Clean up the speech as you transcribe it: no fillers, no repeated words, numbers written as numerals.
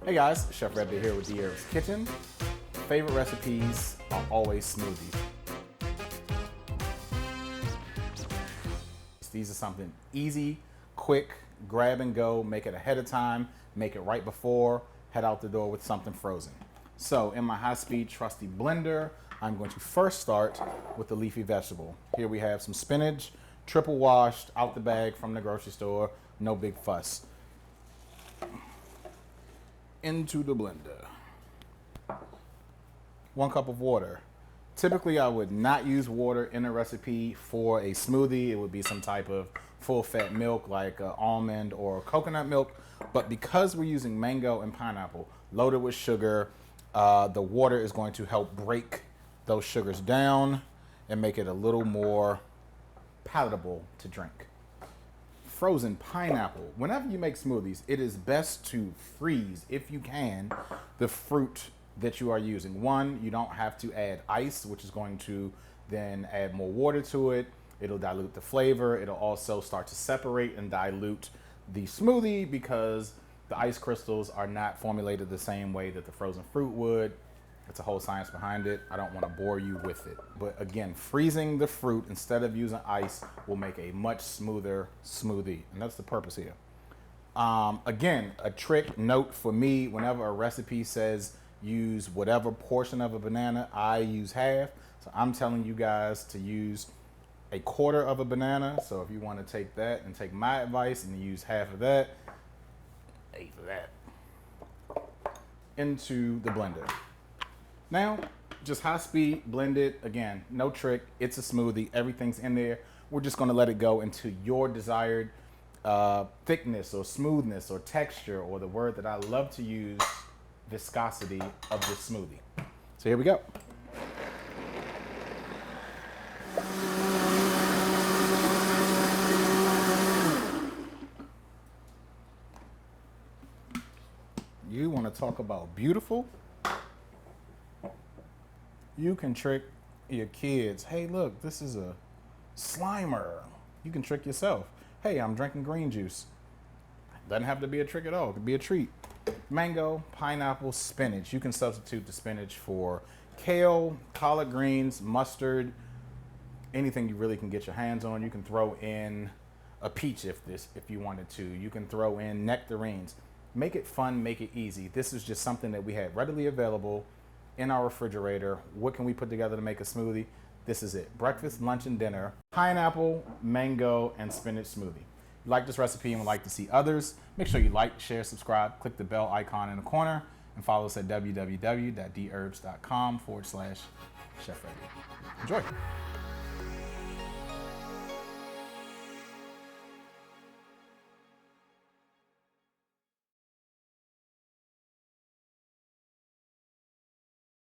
Hey guys, Chef RedBeard here with Dherbs Kitchen. Favorite recipes are always smoothies. These are something easy, quick, grab and go, make it ahead of time, make it right before, head out the door with something frozen. So in my high-speed trusty blender, I'm going to first start with the leafy vegetable. Here we have some spinach, triple washed, out the bag from the grocery store, no big fuss. Into the blender. 1 cup of water. Typically, I would not use water in a recipe for a smoothie. It would be some type of full-fat milk like almond or coconut milk. But because we're using mango and pineapple loaded with sugar, the water is going to help break those sugars down and make it a little more palatable to drink. Frozen pineapple. Whenever you make smoothies, it is best to freeze, if you can, the fruit that you are using. One, you don't have to add ice, which is going to then add more water to it. It'll dilute the flavor. It'll also start to separate and dilute the smoothie because the ice crystals are not formulated the same way that the frozen fruit would. It's a whole science behind it. I don't want to bore you with it. But again, freezing the fruit instead of using ice will make a much smoother smoothie. And that's the purpose here. Again, a trick note for me, whenever a recipe says use whatever portion of a banana, I use half. So I'm telling you guys to use a quarter of a banana. So if you want to take that and take my advice and use half of that, eighth of that, into the blender. Now, just high speed, blend it. Again, no trick. It's a smoothie. Everything's in there. We're just going to let it go into your desired thickness or smoothness or texture, or the word that I love to use, viscosity of this smoothie. So here we go. You want to talk about beautiful? You can trick your kids. Hey, look, this is a Slimer. You can trick yourself. Hey, I'm drinking green juice. Doesn't have to be a trick at all. It could be a treat. Mango, pineapple, spinach. You can substitute the spinach for kale, collard greens, mustard, anything you really can get your hands on. You can throw in a peach if you wanted to. You can throw in nectarines. Make it fun, make it easy. This is just something that we had readily available in our refrigerator. What can we put together to make a smoothie? This is it. Breakfast, lunch, and dinner. Pineapple, mango, and spinach smoothie. If you like this recipe and would like to see others, make sure you like, share, subscribe, click the bell icon in the corner, and follow us at www.dherbs.com/chef RedBeard. Enjoy.